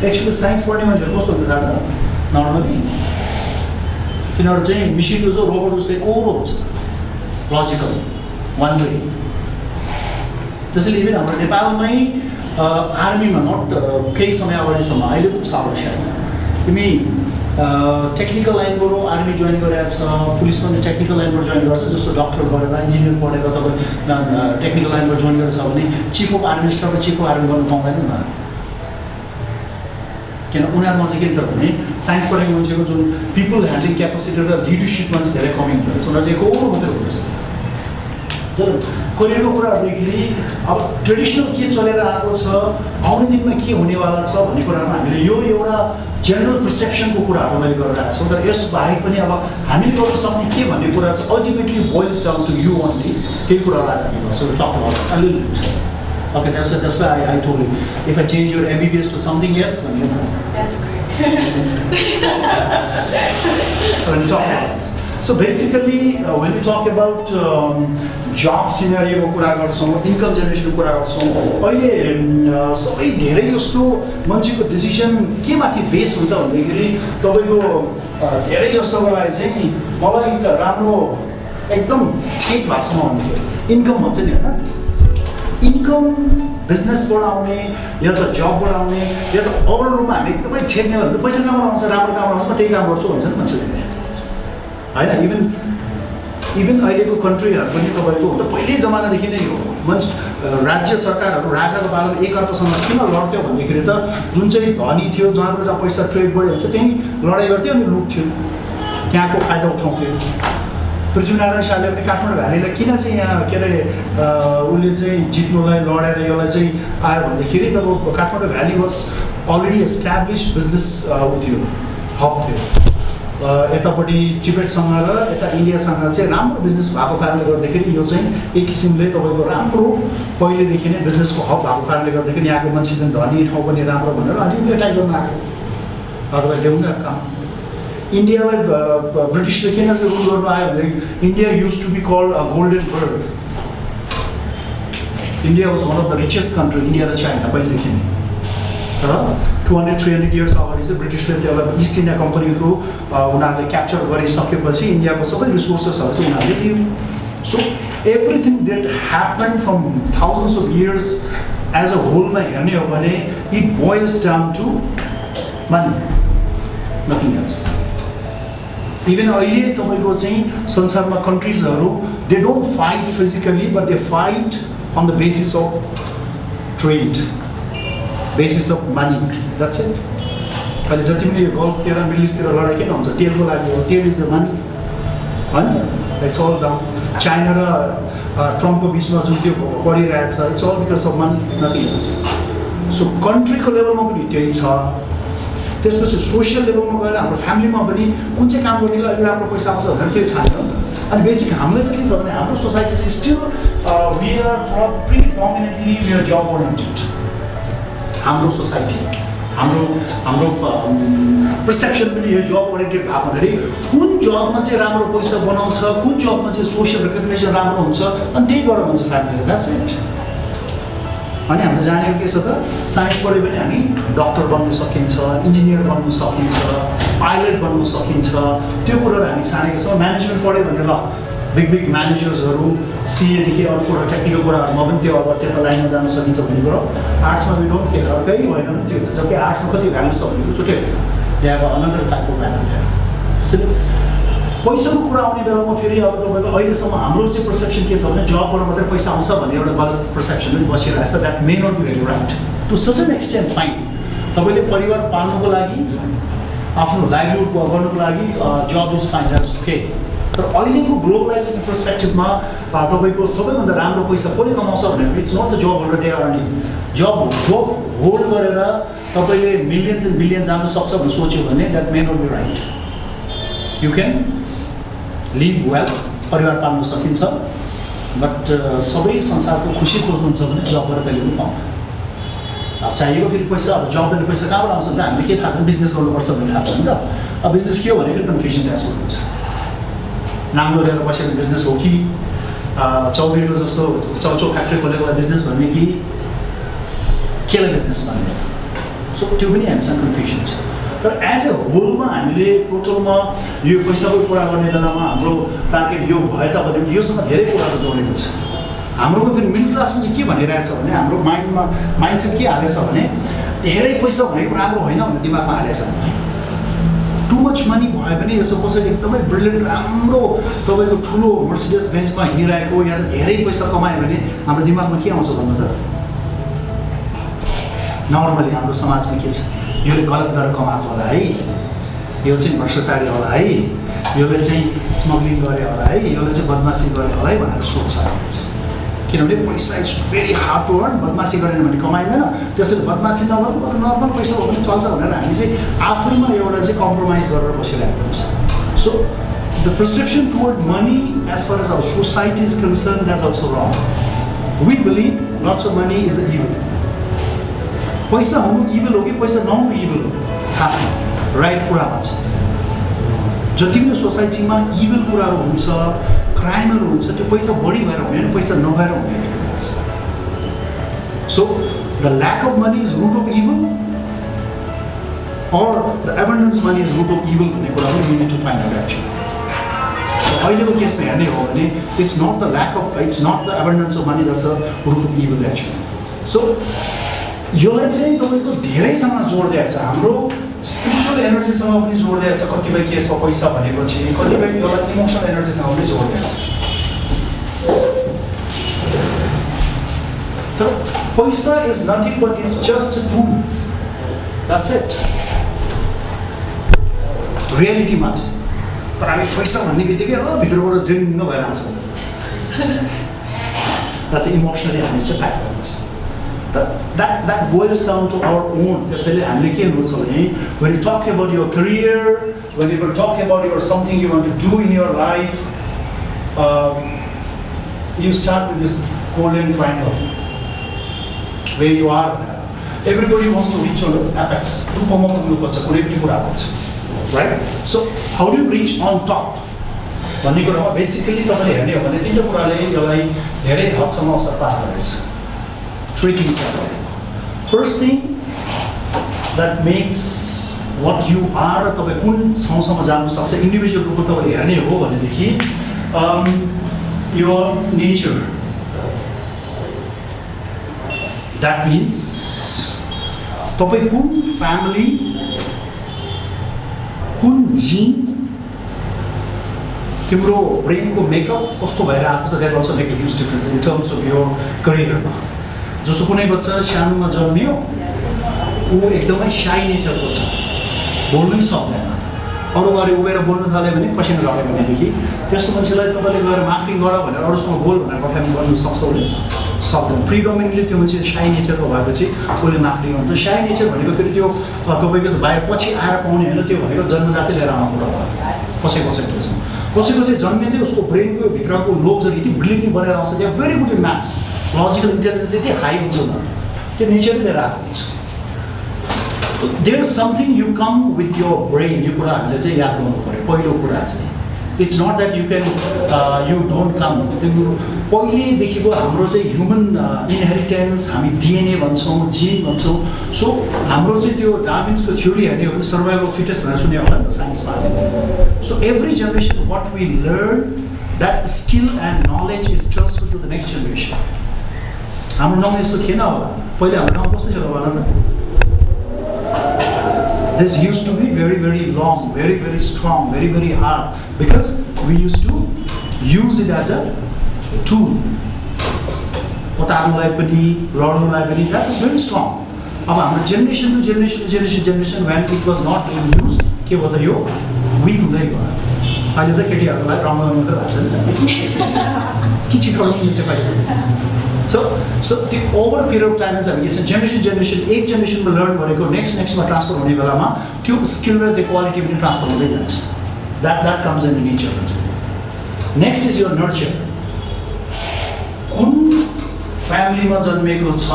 Actually science पढ्ने मान्छेहरू कस्तो हुन्छ थाहा छ नर्मली तिनीहरू चाहिँ मिसिन जो रोबोट जस्तै कोरो हुन्छ लजिकल वान वे त्यसैले इभन हाम्रो नेपालमै आर्मीमा नट केही समय अगाडिसम्म अहिले पनि छ आवश्यक तिमी टेक्निकल लाइनबाट आर्मी जोइन गरेका छ पुलिस पनि टेक्निकल लाइनबाट जोइन गर्छ जस्तो डक्टर गरेर इन्जिनियर पढेर तपाईँ टेक्निकल लाइनबाट जोइन गरेछ भने चिफ अफ आर्मी स्टाफको चिफ अफ आर्मी गर्नु पाउँदैन न किन उनीहरूमा चाहिँ के छ भने साइन्स पढेको मान्छेको जुन पिपल ह्यान्डलिङ क्यापासिटी र लिडरसिपमा चाहिँ धेरै कमी हुँदो रहेछ उनीहरू चाहिँ कोरो मात्रै हुँदो रहेछ करियरको कुरा गर्दाखेरि अब ट्रेडिसनल के चलेर आएको छ आउने दिनमा के हुनेवाला छ भन्ने कुरामा हामीले यो एउटा जेनरल पर्सेप्सनको कुराहरू मैले गरिरहेको छु तर यस बाहेक पनि अब हामीले गर्न सक्ने के भन्ने कुरा चाहिँ ultimately boils down to you only त्यही कुराहरू आज हामी गर्छौँ talk about a little bit Okay, that's why I told you. If I change your MBBS to something, yes, when you know. That's great. So when you talk about this. So basically, when we talk about job scenario, income generation, अहिले सबै धेरै जस्तो मान्छेको decision के माथि base हुन्छ भन्दाखेरि तपाईँको धेरै जस्तोको लागि चाहिँ मलाई राम्रो एकदम ठिक भाषामा भन्दाखेरि इन्कम भन्छ नि होइन इन्कम बिजनेसबाट आउने या त जबबाट आउने या त ओभरअल रूपमा हामी एकदमै ठेक्ने भने पैसा कहाँबाट आउँछ राम्रो कहाँबाट आउँछ म त्यही काम गर्छु भन्छ नि मान्छेले होइन इभन अहिलेको कन्ट्रीहरू पनि तपाईँको त पहिल्यै जमानादेखि नै हो मान्छे राज्य सरकारहरू राजाको पालामा एकअर्कासँग किन लड्थ्यो भन्दाखेरि त जुन चाहिँ धनी थियो जहाँ पैसा ट्रेड बढ्यो हुन्छ त्यहीँ लडाइँ गर्थ्यो अनि लुट्थ्यो त्यहाँको फाइदा उठाउँथ्यो पृथ्वीनारायण शाहले पनि काठमाडौँ भ्यालीलाई किन चाहिँ यहाँ के अरे उसले चाहिँ जित्नुलाई लडेर यसलाई चाहिँ आयो भन्दाखेरि तब Kathmandu valley was already establish business ऊ थियो हब थियो यतापट्टि टिबेटसँग र यता इन्डियासँग चाहिँ राम्रो बिजनेस भएको कारणले गर्दाखेरि यो चाहिँ एक किसिमले तपाईँको राम्रो पहिलेदेखि नै बिजनेसको हब भएको कारणले गर्दाखेरि यहाँको मान्छे पनि धनी ठाउँ पनि राम्रो भनेर अनि उनीहरू एट्याक गर्न आएको अथवा ल्याउनु काम इन्डियालाई ब्रिटिसले किन चाहिँ रुल गर्नु आयो भनेदेखि India used to be called a golden bird India was one of the richest country India र चाइना पहिलेदेखि नै तर 200-300 इयर्स अगाडि चाहिँ ब्रिटिसले त्यसलाई इस्ट इन्डिया कम्पनी थ्रु उनीहरूले क्याप्चर गरिसकेपछि इन्डियाको सबै रिसोर्सेसहरू चाहिँ उनीहरूले लियो so everything that happen from thousands of years as a होलमा हेर्ने हो भने it boils down to money nothing else even अहिले तपाईँको चाहिँ संसारमा कन्ट्रिजहरू they don't fight physically but they fight on the basis of trade basis of money that's it अहिले जति पनि यो गल्फतिर मिडल इस्टतिर लडाइँ किन हुन्छ तेलको लागि हो तेल इज द मनी होइन इट्स अल डाउन चाइना र ट्रम्पको बिचमा जुन त्यो पढिरहेको छ it's all because of money nothing else so कन्ट्रीको लेभलमा पनि त्यही छ त्यसपछि सोसियल लेभलमा गएर हाम्रो फ्यामिलीमा पनि कुन चाहिँ काम गर्नेलाई अलिक राम्रो पैसा आउँछ भनेर त्यो छान्यो नि त अनि बेसिक हाम्रो चाहिँ के छ भने हाम्रो सोसाइटी चाहिँ still we are predominantly we are job oriented हाम्रो सोसाइटी हाम्रो पर्सेप्सन पनि यो जब ओरिएन्टेड भएको हुनाले कुन जबमा चाहिँ राम्रो पैसा बनाउँछ कुन जबमा चाहिँ सोसियल रिकग्नेसन राम्रो हुन्छ अनि त्यही गरेर भन्छ फ्यामिलीले द्याट्स इट अनि हामीले जानेको के छ त साइन्स पढ्यो भने हामी डक्टर बन्नु सकिन्छ इन्जिनियर बन्नु सकिन्छ पाइलट बन्नु सकिन्छ त्यो कुराहरू हामी छानेको छौँ म्यानेजमेन्ट पढ्यो भने ल बिग म्यानेजर्सहरू सिएदेखि अरू कुरा टेक्निकल कुराहरूमा पनि त्यो अब त्यता लाइनमा जान सकिन्छ भन्ने कुरो आर्ट्समा वी डोन्ट केयर अर्कै भएन भने त्यो जबकि आर्ट्समा कति भ्यालु छ भने छुट्टै they have another type of value there त्यसैले पैसाको कुरा आउने बेलामा फेरि अब तपाईँको अहिलेसम्म हाम्रो चाहिँ पर्सेप्सन के छ भने जबबाट मात्रै पैसा आउँछ भन्ने एउटा गलत पर्सेप्सन पनि बसिरहेको छ that may not be very right to certain extent fine तपाईँले परिवार पाल्नुको लागि आफ्नो लाइभलीहुड गर्नुको लागि job is fine that's okay तर अहिलेको ग्लोबलाइजेसन पर्सपेक्टिभमा तपाईँको सबैभन्दा राम्रो पैसा कसले कमाउँछ भनेर it's not the job holder they are earning job hold गरेर तपाईँले मिलियन्स एन्ड बिलियन्स जानु सक्छ भनेर सोच्यो भने that may not be right you can live well परिवार पाल्न सकिन्छ बट सबै संसारको खुसी खोज्नुहुन्छ भने जब गरेर कहिले पनि पाउँदैन अब चाहिएको फेरि पैसा अब जब गर्ने पैसा कहाँबाट आउँछ भने हामीले के थाहा छ बिजनेस गर्नुपर्छ भन्ने थाहा छ नि त अब बिजनेस के हो भने फेरि कन्फ्युजन त्यहाँ सुरु हुन्छ नाम लिएर बसेको बिजनेस हो कि चौधरीको जस्तो चाउचाउ फ्याक्ट्री खोलेकोलाई बिजनेस भन्ने कि केलाई बिजनेस भन्ने। सो त्यो पनि हामीसँग कन्फ्युजन छ। तर एज ए होलमा हामीले टोटलमा यो पैसाको कुरा गर्ने बेलामा हाम्रो टार्गेट यो भए तापनि योसँग धेरै कुराहरू जोडेको छ। हाम्रो फेरि मिडल क्लासमा चाहिँ के भनिरहेछ भने हाम्रो माइन्ड चाहिँ के हालेछ भने धेरै पैसा भनेको राम्रो होइन भन्ने दिमागमा हालेछ। टु मच मनी भयो भने यसो कसैले एकदमै ब्रिलियन्ट राम्रो तपाईँको ठुलो मर्सिडिज बेन्चमा हिँडिरहेको या धेरै पैसा कमायो भने हाम्रो दिमागमा के आउँछ भन्नु त नर्मली हाम्रो समाजमा के छ योले गलत गरेर कमाएको होला है, यो चाहिँ भ्रष्टाचारी होला है, योले चाहिँ स्मग्लिङ गरे होला है, योले चाहिँ बदमासी गरे होला है भनेर सोच्छ। किनभने पैसा is very hard to earn. बदमासी गरेन भने कमाइँदैन, त्यसैले बदमासी नगर्नु नर्मल पैसा हो भने चल्छ भनेर हामी चाहिँ आफैमा एउटा चाहिँ कम्प्रोमाइज गरेर बसिरहेको हुन्छ। So the prescription toward money as far as our society is concern that's also wrong. We believe lots of money is a evil. पैसा हुनु इभल हो कि पैसा नहुनु इभल हो खासमा राइट कुरामा छ। जति पनि सोसाइटीमा इभल कुराहरू हुन्छ, क्राइमहरू हुन्छ, त्यो पैसा बढी भएर हुँदैन, पैसा नभएर हुँदैन। So the lack of money is root of evil or the abundance money is root of evil भन्ने कुरा पनि we need to find out actually. अहिलेको केसमा हेर्ने हो भने it's not the lack of it's not the abundance of money that's a root of evil actually. So योलाई चाहिँ तपाईँको धेरैसँग जोडिदिएको छ। हाम्रो स्पिरिचुअल एनर्जीसँग पनि जोडिदिएको छ कतिपय केसमा पैसा भनेपछि, कतिपय एउटा इमोसनल एनर्जीसँग पनि जोडिदिएको छ। तर पैसा is nothing but it's just a tool, that's it रियालिटीमा चाहिँ। तर हामी पैसा भन्ने बित्तिकै भित्रबाट जिङ्ग भएर आउँछ। द्याट्स इमोसनली हामी चाहिँ फ्याक्ट गर्नुहोस्। That boils down to our own. त्यसैले हामीले के गर्नु छ भने when you talk about your career, when you talk about your something you want to do in your life, you start with this golden triangle where you are. Everybody wants to reach on the apex. रूपमा पुग्नुपर्छ कुनै पनि कुराको छ, right? So how do you reach on top? भन्ने कुरामा basically तपाईँले हेर्ने हो भने तिनवटा कुराले यसलाई धेरै हदसम्म असर पार्दो रहेछ। Three things are there. First thing that makes what you are, तपाईँ कुन ठाउँसम्म जानु सक्छ इन्डिभिजुअल रूपमा तपाईँले हेर्ने हो भनेदेखि your nature. That means तपाईँ कुन फ्यामिली, कुन जिन, तिम्रो ब्रेनको मेकअप कस्तो भएर आएको छ, that also make a huge difference in terms of your करियरमा। जस्तो कुनै बच्चा सानोमा जन्मियो, ऊ एकदमै साई नेचरको छ, बोल्नै सक्दैन, अरूबारे उभिएर बोल्नु थाल्यो भने पसिना झऱ्यो भनेदेखि त्यस्तो मान्छेलाई तपाईँले गएर मार्केटिङ गर भनेर अरूसँग बोल भनेर पठायो गर्नु सक्छ उसले सक्दैन। प्रिडोमिनेटली त्यो मान्छे साई नेचरको भएपछि उसले मार्केटिङ हुन्छ। साई नेचर भनेको फेरि त्यो तपाईँको बाहिर पछि आएर पाउने होइन, त्यो भनेको जन्मजाति लिएर आउनु कुरा भयो। कसै जन्मिँदै उसको ब्रेनको भित्रको लोभ जति यति ब्रिलियन्टली बनेर आउँछ, त्यहाँ very good in maths, logical intelligence यति हाई हुन्छ उनीहरू, त्यो नेचरले लिएर आएको हुन्छ। There is something you come with your brain. यो कुरा हामीले चाहिँ याद गर्नु पऱ्यो। पहिलो कुरा चाहिँ it's not that you can you don't come. त्यो पहिलेदेखिको हाम्रो चाहिँ ह्युमन इनहेरिटेन्स, हामी डिएनए भन्छौँ, जिन भन्छौँ। सो हाम्रो चाहिँ त्यो डार्विन्सको थ्योरी हेर्ने हो भने सर्भाइभल फिटेस्ट भनेर सुन्यो होला नि त साइन्समा। So every generation what we learn that skill and knowledge is transfer to the next generation. हाम्रो गाउँ यस्तो थिएन होला, पहिले हाम्रो गाउँ कस्तो थियो भन न। This used to be very, very long, very, very strong, very, very hard, because we used to use it as a tool. पतार्नुलाई पनि लड्नुलाई पनि that was very strong. अब हाम्रो generation to generation when it was not being used, के भयो त यो weak हुँदै गयो। अहिले त केटीहरूलाई रमाउनु मात्रै भएको छ नि त, के चिकाउनु मिल्छ पाइयो। So the over a period of time as हामी generation एक जेनेरेसनमा लर्न गरेको नेक्स्टमा ट्रान्सफर हुने बेलामा त्यो स्किल र त्यो क्वालिटी पनि ट्रान्सफर हुँदै जान्छ। द्याट कम्स इन नेचर हुन्छ। Next is your nurture. कुन फ्यामिलीमा जन्मेको छ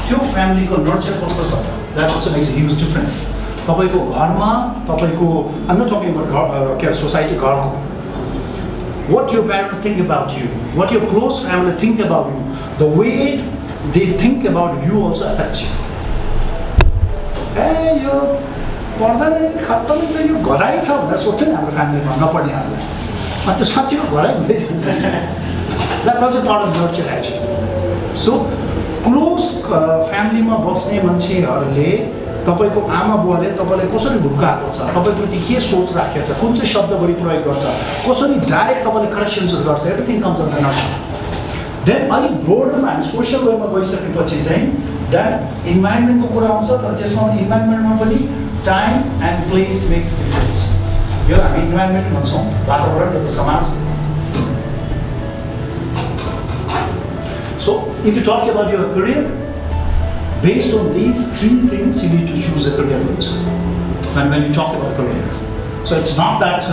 त्यो फ्यामिलीको नर्चर कस्तो छ, that also makes a huge difference. तपाईँको घरमा, तपाईँको आइम नट टकिङ अबाउट घर के सोसाइटी, घरको what your parents think about you, what your close family think about you, the way they think about you also affects you. Hey, यो पढ्दा खत्तम छ यो घराइ छ भनेर सोध्छ नि हाम्रो फ्यामिलीमा नपढ्नेहरूलाई अनि त्यो साँच्चैको घराइ हुँदै जान्छ that was a part of nurture actually so close फ्यामिलीमा बस्ने मान्छेहरूले तपाईँको आमा बुवाले तपाईँलाई कसरी हुर्काएको छ तपाईँको प्रति के सोच राखेको छ कुन चाहिँ शब्द बढी प्रयोग गर्छ कसरी डाइरेक्ट तपाईँले करेक्सन्सहरू गर्छ everything comes on the nurture then अलिक ब्रोडरमा हामी सोसियल वेमा गइसकेपछि चाहिँ द्याट इन्भाइरोमेन्टको कुरा आउँछ तर त्यसमा इन्भाइरोमेन्टमा पनि time and place makes difference यो हामी इन्भाइरोमेन्ट भन्छौँ वातावरण एउटा समाज so if you talk about your career based on these three things you need to choose a career also when you talk about career so it's not that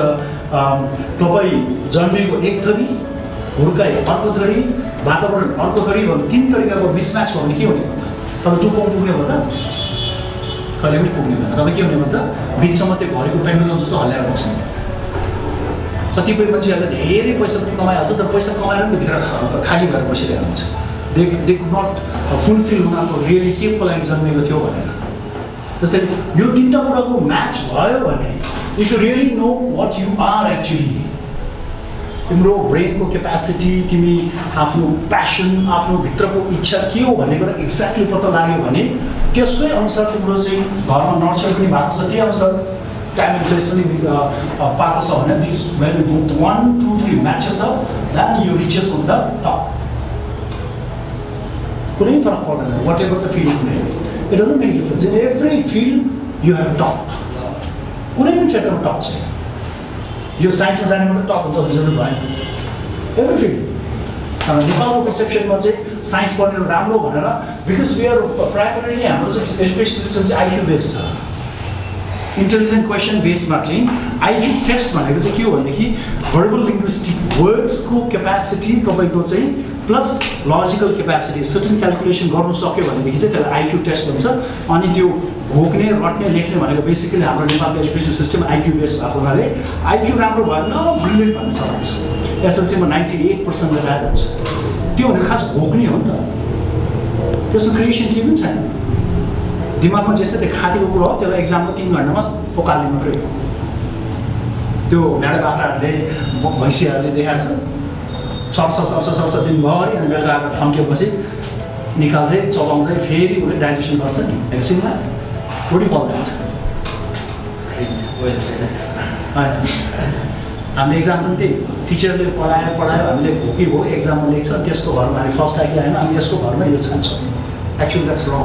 तपाईँ जन्मेको एक थरी हुर्काए अर्को थरी वातावरण अर्को थरी भन्दा तीन तरिकाको मिसम्याच भयो भने के हुने भन्दा तपाईँ टुप्पोमा पुग्ने भन्दा कहिले पनि पुग्ने भन्दा तपाईँ के हुने भन्दा बिचसम्म त्यो घरेको पेन्डुलम जस्तो हल्लाएर बस्ने कतिपय मान्छेहरूले धेरै पैसा पनि कमाइहाल्छ तर पैसा कमाएर पनि भित्र खाली भएर बसिरहेको हुन्छ they could not fulfill उनीहरूको रियली के को लागि जन्मेको थियो भनेर त्यसैले यो तिनवटा कुराको म्याच भयो भने if you really know what you are actually तिम्रो ब्रेनको क्यापेसिटी तिमी आफ्नो प्यासन आफ्नो भित्रको इच्छा के हो भन्ने कुरा एक्ज्याक्टली पत्ता लाग्यो भने त्यसकै अनुसार तिम्रो चाहिँ घरमा नर्चर पनि भएको छ त्यही अनुसार टाइम एन्ड प्लेस पनि पाएको छ भने this when 1 2 3 matches up then you reaches on the top कुनै फरक पर्दैन वाट एभर द फिल्ड कुनै it doesn't make difference in every field you have top कुनै पनि क्षेत्रमा टप छ यो साइन्समा जाने मात्रै टप हुन्छ भने जरुरी भएन एभ्री फिल्ड नेपालको पर्सेप्सनमा चाहिँ साइन्स पढ्ने राम्रो भनेर बिकज वी आर प्राइमरीली हाम्रो चाहिँ एजुकेसन सिस्टम चाहिँ आइक्यू बेस छ इन्टेलिजेन्ट क्वेसन बेसमा चाहिँ आइक्यू टेस्ट भनेको चाहिँ के हो भनेदेखि भर्बल लिङ्ग्विस्टिक वर्ड्सको क्यापेसिटी तपाईँको चाहिँ plus logical capacity certain calculation गर्नु सक्यो भनेदेखि चाहिँ त्यसलाई आइक्यू टेस्ट भन्छ अनि त्यो भोग्ने रट्ने लेख्ने भनेको बेसिकली हाम्रो नेपालको एजुकेसन सिस्टम आइक्यू बेस भएको हुनाले आइक्यू राम्रो भएन ब्रिलियन्ट भन्ने छ भन्छ एसएलसीमा 98% लिएर आएको हुन्छ त्यो भनेको खास भोग्ने हो नि त त्यसमा क्रिएसन केही पनि छैन दिमागमा जे छ त्यो खातीको कुरा हो त्यसलाई एक्जाममा 3 घन्टामा पोकाल्ने मात्रै हो त्यो भेडा बाख्राहरूले भैँसीहरूले देखाएको छ सर्छ दिनभरि अनि बेलुका आएर थम्किएपछि निकाल्दै चलाउँदै फेरि उसले डाइजेसन गर्छ नि एकछिनमा थोडी बल्दैन होइन हामीले एक्जाम पनि त्यही टिचरले पढायो हामीले भोकी भयो एक्जाममा लेख्छ त्यसको घरमा हामी फर्स्ट आइकि आएन हामी यसको घरमा यो जान्छौँ एक्चुअली द्याट्स रङ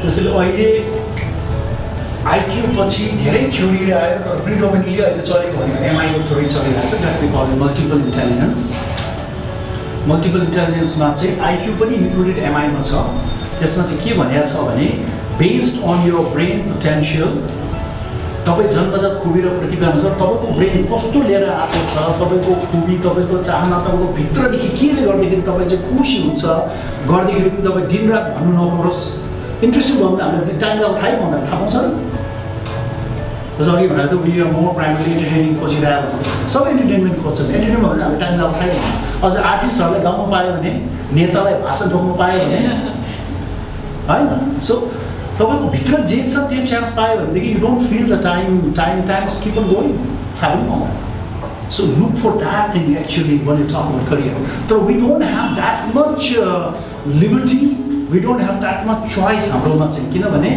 त्यसैले अहिले आइक्यू पछि धेरै थ्योरी आयो तर प्रिडोमिनेटली अहिले चलेको भनेको एमआईको थ्योरी चलिरहेको छ that we call multiple intelligence multiple इन्टेलिजेन्समा चाहिँ आइक्यू पनि इन्क्लुडेड एमआईमा छ त्यसमा चाहिँ के भनिएको छ भने based on your brain potential तपाईँ जन्मजात खुबी र प्रतिभा अनुसार तपाईँको ब्रेन कस्तो लिएर आएको छ तपाईँको खुबी तपाईँको चाहना तपाईँको भित्रदेखि केले गर्दाखेरि तपाईँ चाहिँ खुसी हुन्छ गर्दाखेरि पनि तपाईँ दिनरात भन्नु नपरोस् इन्ट्रेस्टिङ भयो भने हामीले टाइम अब थाहै पाउँदैन थाहा पाउँछ नि जस्तो अघि भनेर त we are more primary entertaining खोजिरहेको छ सबै इन्टरटेनमेन्ट खोज्छन् इन्टरटेनमेन्ट भने हामीले टाइम अब थाहै पाउँछ अझ आर्टिस्टहरूलाई गाउनु पायो भने नेतालाई भाषण ठोक्नु पायो भने होइन सो तपाईँको भित्र जे छ त्यो चान्स पायो भनेदेखि you don't feel the times keep on going थाहा पनि पाउँदैन so look for that thing actually when you talk about career तर we don't have that much liberty we don't have that much choice हाम्रोमा चाहिँ किनभने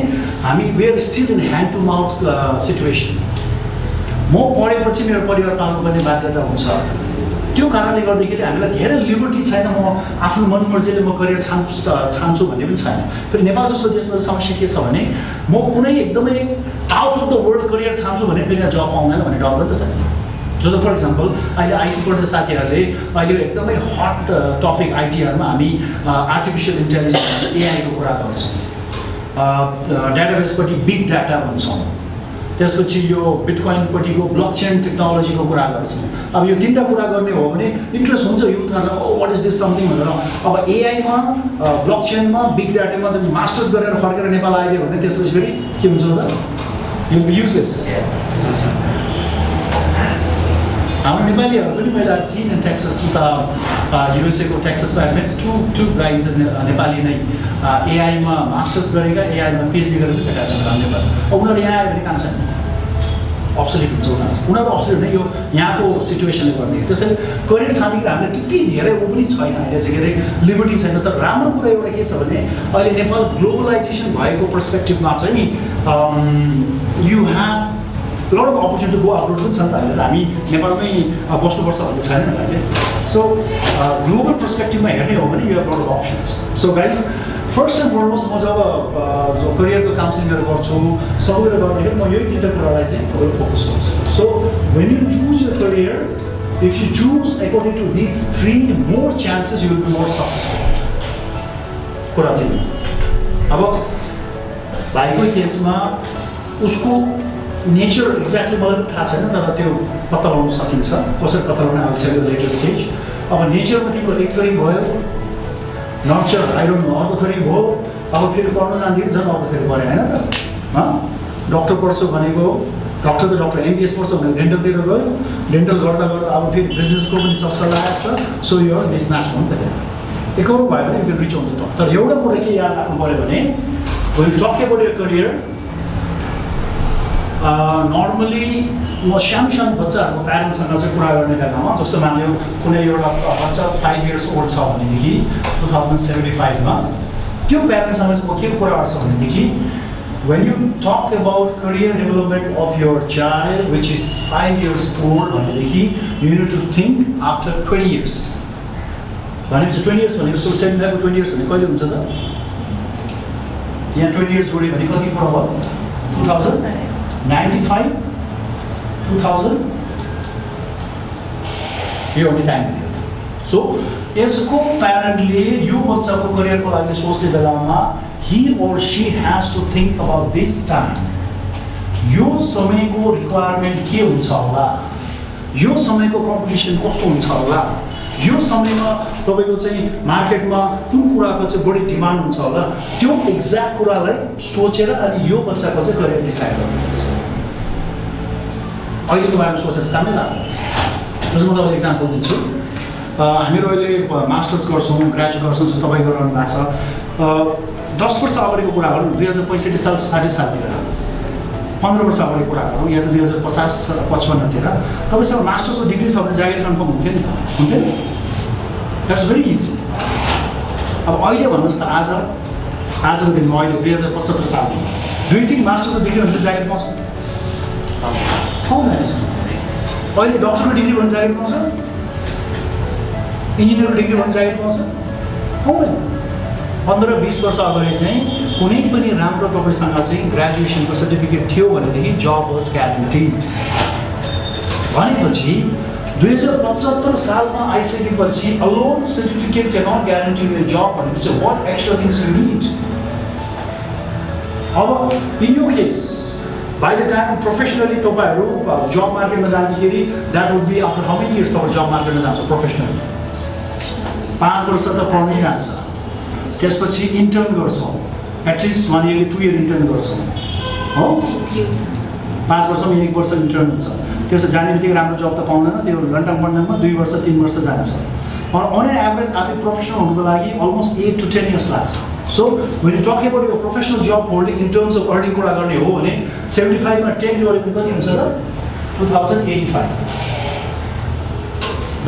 हामी we are still in hand to mouth situation म पढेपछि मेरो परिवार पाल्नुपर्ने बाध्यता हुन्छ त्यो कारणले गर्दाखेरि हामीलाई धेरै लिबर्टी छैन म आफ्नो मनमर्जीले म करियर छान्छु भन्ने पनि छैन फेरि नेपाल जस्तो देशमा समस्या के छ भने म कुनै एकदमै out of the world career छान्छु भने फेरि जब पाउँदैन भन्ने डर पनि त छैन जस्तो फर इक्जाम्पल अहिले आइटी पढ्ने साथीहरूले अहिले एकदमै हट टपिक आइटीहरूमा हामी आर्टिफिसियल इन्टेलिजेन्स एआईको कुरा गर्छौँ डाटाबेसपट्टि बिग डाटा भन्छौँ त्यसपछि यो बिटकोइनपट्टिको ब्लकचेन टेक्नोलोजीको कुरा गर्छौँ अब यो तिनवटा कुरा गर्ने हो भने इन्ट्रेस्ट हुन्छ युथहरूलाई ओ वाट इज दिस समथिङ भनेर अब एआईमा ब्लकचेनमा बिग डाटामा त मास्टर्स गरेर फर्केर नेपाल आइदियो भने त्यसपछि फेरि के हुन्छ त यो युजलेस हाम्रो नेपालीहरू पनि मैले सिन इन टेक्सस उता युएसएको टेक्ससमा टु गाइज नेपाली नै एआईमा मास्टर्स गरेका एआईमा पिएचडी गरेर भेटाएको छ हाम्रो नेपाली। उनीहरू यहाँ आयो भने कहाँ छन् अप्सलिट हुन्छ उनीहरू अप्सलिट नै यो यहाँको सिचुएसनले गर्दै। त्यसैले करियर छान्दाखेरि हामीले त्यति धेरै ऊ पनि छैन अहिले चाहिँ के अरे लिबर्टी छैन। तर राम्रो कुरा एउटा के छ भने अहिले नेपाल ग्लोबलाइजेसन भएको पर्सपेक्टिभमा चाहिँ you have lot of opportunity go abroad पनि छ नि त। अहिले त हामी नेपालमै बस्नुपर्छ भन्ने छैन नि त अहिले। सो ग्लोबल पर्सपेक्टिभमा हेर्ने हो भने you have lot of options. So guys first and foremost म जब करियरको काउन्सिलिङहरू गर्छु सबैले गर्दाखेरि म यही दुईवटा कुरालाई चाहिँ तपाईँले फोकस गर्छु। So when you choose your career if you choose according to this 3 more chances you will be more successful. कुरा त्यही। अब भाइको केसमा उसको नेचर एक्ज्याक्टली मलाई पनि थाहा छैन तर त्यो पत्ता लगाउन सकिन्छ। कसरी पत्ता लगाउने अब चाहिँ लेटेस्ट स्टेज। अब नेचरमा तिम्रो एक थरी भयो नर्चर आई डोन्ट नो अर्को थरी भयो। अब फेरि पढ्न जाँदाखेरि झन् अर्को थरी पऱ्यो होइन त। डक्टर पढ्छु भनेको डक्टर एमबिएस पढ्छ भनेको डेन्टलतिर गयो। डेन्टल गर्दा गर्दा अब फेरि बिजनेसको पनि चस्का लागेको छ। सो यो बिजनेस हो नि त त्यहाँ एकरो भयो भने you can reach on the top. तर एउटा कुरा के याद राख्नु पऱ्यो भने when talk about your career normally म सानो सानो बच्चाहरूको प्यारेन्ट्ससँग चाहिँ कुरा गर्ने बेलामा जस्तो मान्यो कुनै एउटा बच्चा 5 इयर्स ओल्ड छ भनेदेखि 2075मा त्यो प्यारेन्ट्ससँग चाहिँ म के कुरा गर्छु भनेदेखि when you talk about career development of your child which is 5 years old भनेदेखि you need to think after 20 years। भनेपछि 20 इयर्स भनेको सो 75 20 इयर्स भने कहिले हुन्छ त? यहाँ 20 इयर्स जोड्यो भने कति कुरा भयो? 2095 2000 यो हुने टाइम पिरियड। सो यसको प्यारेन्टले यो बच्चाको करियरको लागि सोच्ने बेलामा he or she has to think about this time। यो समयको रिक्वायरमेन्ट के हुन्छ होला, यो समयको कम्पिटिसन कस्तो हुन्छ होला, यो समयमा तपाईँको चाहिँ मार्केटमा कुन कुराको चाहिँ बढी डिमान्ड हुन्छ होला, त्यो एक्ज्याक्ट कुरालाई सोचेर अनि यो बच्चाको चाहिँ करियर डिसाइड गर्नुपर्छ। अहिलेको बारेमा सोचेर कामै लाग्दैन। जस्तो म तपाईँलाई इक्जाम्पल दिन्छु। हामीहरू अहिले मास्टर्स गर्छौँ ग्रेजुएट गर्छौँ जस्तो तपाईँ गरिरहनु भएको छ। 10 वर्ष अगाडिको कुरा गरौँ 2065 साल 60 सालतिर 15 वर्ष अगाडिको कुरा गरौँ या त 2050-55तिर तपाईँसँग मास्टर्सको डिग्री छ भने जागिर कन्फर्म हुन्थ्यो नि हुन्थ्यो नि। That's very easy. अब अहिले भन्नुहोस् त आजको दिनमा अहिले 2075 सालमा डु यु थिङ्क मास्टर्सको डिग्री भने जागिर पाउँछ? पाउँदैन। अहिले डक्टरको डिग्री भने जागिर पाउँछ? इन्जिनियरको डिग्री भने जागिर पाउँछ? पाउँदैन। 15-20 वर्ष अगाडि चाहिँ कुनै पनि राम्रो तपाईँसँग चाहिँ ग्रेजुएसनको सर्टिफिकेट थियो भनेदेखि जब वाज ग्यारेन्टिड। भनेपछि 2075 सालमा आइसकेपछि alone certificate can not guarantee you जब भनेपछि what extra things you need. अब इन यो case by the time professionally तपाईँहरू जब मार्केटमा जाँदाखेरि that would be after how many years तपाईँ जब मार्केटमा जान्छ प्रोफेसनली? 5 वर्ष त पढ्नै जान्छ। त्यसपछि इन्टर्न गर्छौँ एटलिस्ट 1 इयर 2 इयर इन्टर्न गर्छौँ हो। 5 वर्षमा 1 वर्ष इन्टर्न हुन्छ। त्यसो जाने बित्तिकै राम्रो जब त पाउँदैन। त्यो लन्डनमा 2 वर्ष 3 वर्ष जान्छ। अन एन एभरेज आफै प्रोफेसनल हुनुको लागि अलमोस्ट 8 to 10 इयर्स लाग्छ। So when you talk about यो प्रोफेसनल जब holding in terms of earning कुरा गर्ने हो भने 75मा 10 जोड्यो भने कति हुन्छ र 2085।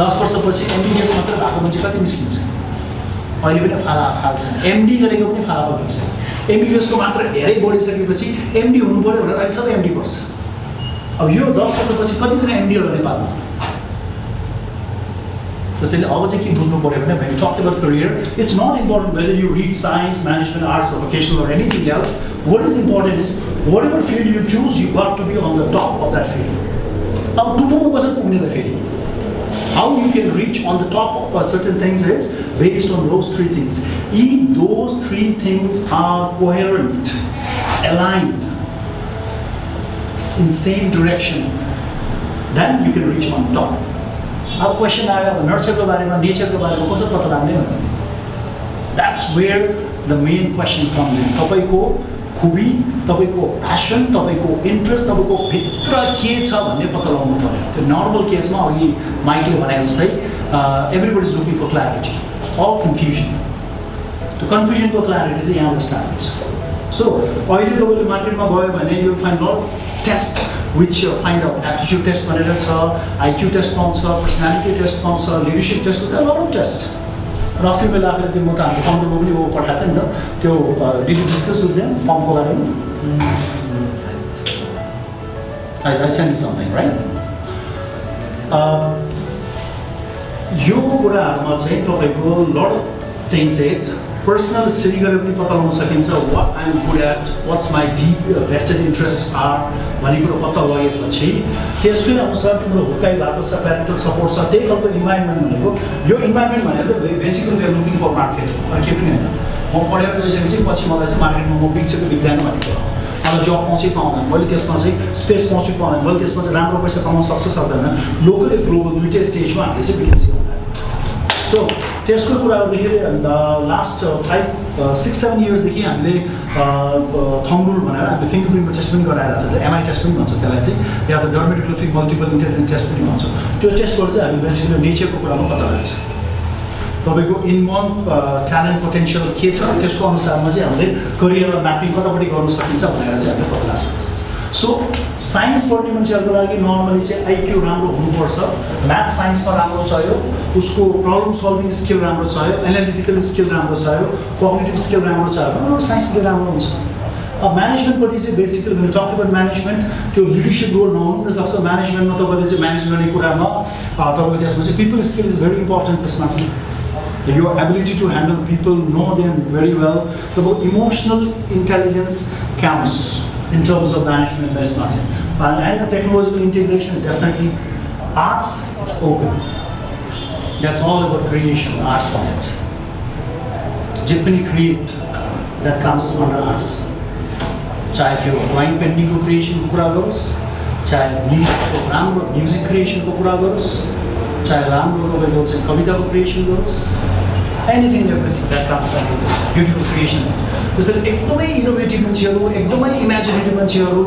10 वर्षपछि एमबिबिएस मात्र भएको मान्छे कति निस्किन्छ? अहिले पनि फाल्छ। एमडी गरेको पनि फाला पर्छ। एमबिबिएसको मात्र धेरै बढिसकेपछि एमडी हुनु पऱ्यो भनेर अहिले सबै एमडी पर्छ। अब यो 10 वर्षपछि कतिजना एमडी होला नेपालमा? त्यसैले अब चाहिँ के बुझ्नु पऱ्यो भने when you talk about career it's not important whether you read science, management, arts or vocational or anything else. What is important is whatever field you choose you got to be on the top of that field। अब टुप्पोमा कसरी पुग्ने त फेरि? How you can reach on the top of certain things is based on those 3 things. If those 3 things are coherent, aligned, in same direction, then you can reach on top. अब question आयो अब नर्चरको बारेमा नेचरको बारेमा कसरी पत्ता लाग्ने भने that's where the main question comes in। तपाईँको खुबी तपाईँको प्यासन तपाईँको इन्ट्रेस्ट तपाईँको भित्र के छ भन्ने पत्ता लगाउनु पर्यो त्यो नर्मल केसमा अघि माइकले भने जस्तै everybody is looking for clarity all confusion त्यो कन्फ्युजनको क्ल्यारिटी चाहिँ यहाँबाट स्टार्ट हुन्छ सो अहिले तपाईँले मार्केटमा गयो भने you find lot test which find out aptitude test भनेर छ आइक्यू टेस्ट पाउँछ पर्सनालिटी टेस्ट पाउँछ leadership test lot of test र अस्ति बेला आएर त्यो म त हाम्रो काउन्टरमा पनि वो पठाएको थिएँ नि त त्यो did you discuss with them फर्मको बारेमा I send you something, right? यो कुराहरूमा चाहिँ तपाईँको lot of things at personal study गरेर पनि पत्ता लगाउन सकिन्छ what I am good at what's my deep vested interest are भन्ने कुरो पत्ता लगाएपछि त्यसकै अनुसार तिम्रो हुर्काइ भएको छ प्यारेन्टल सपोर्ट छ त्यही खालको इन्भाइरोमेन्ट भनेको यो इन्भाइरोमेन्ट भनेर त basically we are looking for market अरू केही पनि होइन म पढेर गइसकेपछि पछि मलाई चाहिँ मार्केटमा म बिग्सेको बिग्दैन भनेको मलाई जब पाउँछु पाउँदैन मैले त्यसमा चाहिँ स्पेस पाउँछु पाउँदैन मैले त्यसमा चाहिँ राम्रो पैसा कमाउन सक्छ सक्दैन लोकल ग्लोबल दुइटै स्टेजमा हामीले चाहिँ बिकेन्सी हुँदैन सो त्यसको कुराहरूदेखि लास्ट 5-6-7 इयर्सदेखि हामीले थङ रुल भनेर हामीले फिङ्गरप्रिन्टको टेस्ट पनि गराइरहेको छ एमआई टेस्ट पनि भन्छ त्यसलाई चाहिँ या त डर्मेटोग्राफिक मल्टिपल इन्टेलिजेन्स टेस्ट पनि भन्छ त्यो टेस्टबाट चाहिँ हामीले बेसिकली नेचरको कुरामा पत्ता लाग्छ तपाईँको इनबर्न ट्यालेन्ट पोटेन्सियल के छ त्यसको अनुसारमा चाहिँ हामीले करियरमा म्यापिङ कतापट्टि गर्नु सकिन्छ भनेर चाहिँ हामीले पत्ता लाग्छ सो साइन्स पढ्ने मान्छेहरूको लागि नर्मली चाहिँ आइक्यू राम्रो हुनुपर्छ म्याथ साइन्समा राम्रो चाहियो उसको प्रब्लम सल्भिङ स्किल राम्रो चाहियो एनालिटिकल स्किल राम्रो चाहियो कग्निटिभ स्किल राम्रो चाहियो भने साइन्स पनि राम्रो हुन्छ अब म्यानेजमेन्टपट्टि चाहिँ बेसिकली भने टक अबाउट म्यानेजमेन्ट त्यो लिडरसिप रोल नहुनु पनि सक्छ म्यानेजमेन्टमा तपाईँले चाहिँ म्यानेज गर्ने कुरामा तपाईँको त्यसमा चाहिँ people skill is very important त्यसमा चाहिँ your ability to handle people, know them very well. So emotional intelligence counts in terms of management best matching. And the technological integration is definitely arts, it's open. That's all about creation, arts finance. Japanese create, that comes under arts. Chahe kyo drawing painting ko creation ko pura garos, chahe music creation ko pura garos, chahe राम्रो तपाईँको चाहिँ कविताको creation गरोस् anything everything that comes under this beautiful creation त्यसरी एकदमै innovative मान्छेहरू एकदमै imaginative मान्छेहरू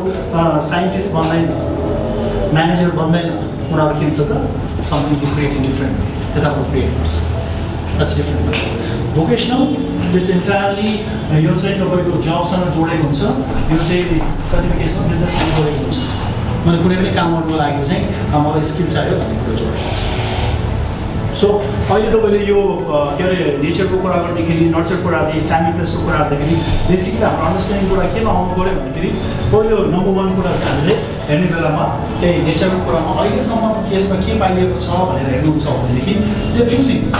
साइन्टिस्ट बन्दैन म्यानेजर बन्दैन उनीहरू के हुन्छ त something to create in different त्यताबाट क्रिएट गर्छ that's different vocational it's entirely यो चाहिँ तपाईँको जबसँग जोडेको हुन्छ यो चाहिँ कतिपय केसमा बिजनेससँग जोडेको हुन्छ मैले कुनै पनि काम गर्नुको लागि चाहिँ मलाई स्किल चाहियो भन्ने कुरो जोडेको छ सो अहिले तपाईँले यो के अरे नेचरको कुरा गर्दाखेरि नर्चर कुरादेखि टाइमिङ प्लेसको कुरा गर्दाखेरि बेसिकली हाम्रो अन्डरस्ट्यान्डिङ कुरा केमा आउनु पऱ्यो भन्दाखेरि पहिलो नम्बर 1 कुरा चाहिँ हामीले हेर्ने बेलामा त्यही नेचरको कुरामा अहिलेसम्म केसमा के पाइएको छ भनेर हेर्नुहुन्छ भनेदेखि त्यो फ्यु थिङ्स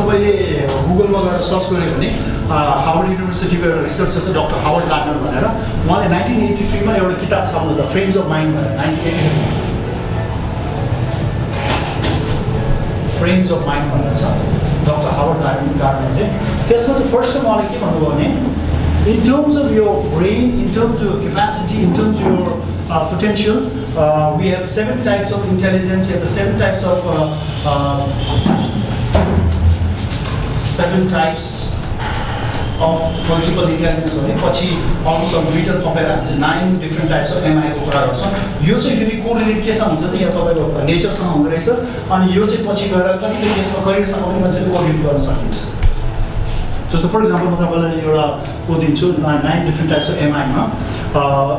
तपाईँले गुगलमा गएर सर्च गऱ्यो भने हावर्ड युनिभर्सिटीको एउटा रिसर्चर छ डक्टर हावर्ड गार्डनर भनेर उहाँले 1983 मा एउटा किताब छ द फ्रेम्स अफ माइन्ड भनेर 1983 फ्रेम्स अफ माइन्ड भनेर छ डक्टर हावर्ड गार्डनरले त्यसमा चाहिँ फर्स्ट अफ उहाँले के भन्नुभयो भने in terms of your brain in terms of your capacity in terms of your potential we have 7 types of intelligence we have 7 types of 7 types of multiple intelligence भने पछि almost on Twitter थपेर 9 different types of MI को कुरा गर्छ यो चाहिँ फेरि correlate केसँग हुन्छ नि यहाँ तपाईको नेचरसँग हुँदो रहेछ अनि यो चाहिँ पछि गएर कतिपय केसमा करियरसँग पनि मान्छेले कोरिलेट गर्न सकिन्छ जस्तो फर इक्जाम्पल म तपाईँलाई एउटा को दिन्छु 9 different types of MI मा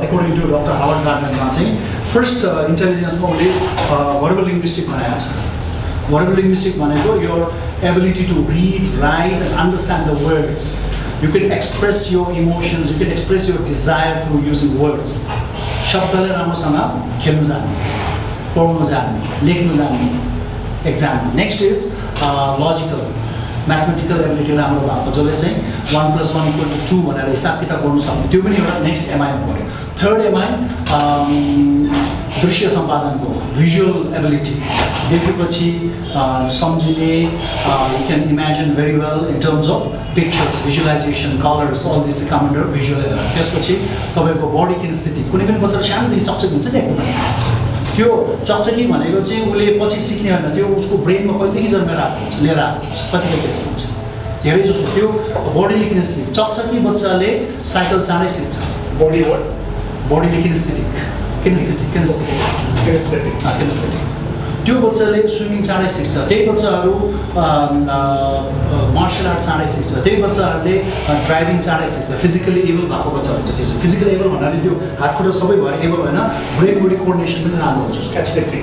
according to Dr. Howard Gardner चाहिँ फर्स्ट इन्टेलिजेन्समा उले verbal linguistic भनेको छ verbal linguistic भनेको your ability to read, write and understand the words. You can express your emotions, you can express your desire through using words. शब्दले राम्रोसँग खेल्नु जान्ने, पढ्नु जान्ने, लेख्नु जान्ने. Example. Next is logical, mathematical ability राम्रो भएको जसले चाहिँ 1 + 1 = 2 भनेर हिसाब किताब गर्नु सक्ने त्यो पनि एउटा नेक्स्ट एमआई मा पर्यो. थर्ड एमआई दृश्य सम्पादनको visual ability देखेपछि सम्झिने you can imagine very well in terms of pictures, visualization, colors, all these come under visual. त्यसपछि तपाईको body kinesthetic कुनै पनि बच्चा सानोदेखि चकचकी हुन्छ नि एकदम त्यो चकचकी भनेको चाहिँ उले पछि सिक्ने हैन त्यो उसको ब्रेनमा कहिलेदेखि जन्मेर आएको हुन्छ लिएर आएको हुन्छ कतिको केस हुन्छ धेरै जसो त्यो बडीले किनेस्थेटिक चकचकी बच्चाले साइकल चाँडै सिक्छ बडीले किनेस्थेटिक त्यो बच्चाले स्विमिङ चाँडै सिक्छ त्यही बच्चाहरू मार्सल आर्ट चाँडै सिक्छ त्यही बच्चाहरूले ड्राइभिङ चाँडै सिक्छ फिजिकली एबल भएको बच्चा हुन्छ त्यो फिजिकली एबल भन्नाले त्यो हात खुट्टा सबै भएर एबल होइन ब्रेन बडी कोअर्डिनेसन पनि राम्रो हुन्छ athletic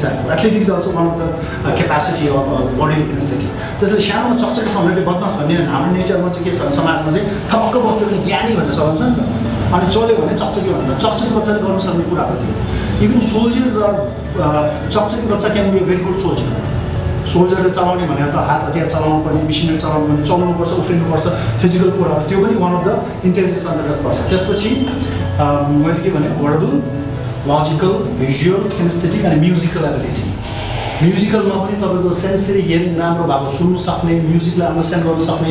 type athletics also one of the capacity of body kinesthetic त्यसले सानोमा चकचकी छ भने बदमास भन्ने हाम्रो नेचरमा चाहिँ के छ समाजमा चाहिँ थपक्क बस्दै पनि ज्ञानी भनेर चलाउँछ नि त अनि चल्यो भने चकचकी भनेर चकचकी बच्चाले गर्नु सक्ने कुराहरू थियो इभन सोल्जर्स आर चकचकी बच्चा can be a very good सोल्जरले चलाउने भनेर त हात हतियार चलाउनु पर्ने मिसिनरी चलाउनु पर्ने चलाउनुपर्छ उफ्रिनुपर्छ फिजिकल कुराहरू त्यो पनि वान अफ द इन्टेलिजेन्स अन्तर्गत पर्छ त्यसपछि मैले के भने वर्बल लजिकल भिजुअल किनेस्थेटिक अनि म्युजिकल एबिलिटी म्युजिकलमा पनि तपाईँको सेन्सरी हियरिङ राम्रो भएको सुन्नु सक्ने म्युजिकलाई अन्डरस्ट्यान्ड गर्न सक्ने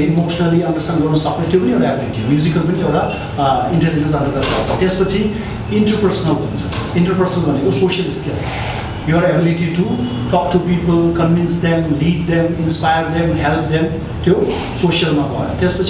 इमोसनली अन्डरस्ट्यान्ड गर्न सक्ने त्यो पनि एउटा एबिलिटी हो म्युजिकल पनि एउटा इन्टेलिजेन्स अन्तर्गत पर्छ त्यसपछि इन्टरपर्सनल भन्छ इन्टरपर्सनल भनेको social skill your ability to talk to people, convince them, lead them, inspire them, help them त्यो सोसियलमा भयो त्यसपछि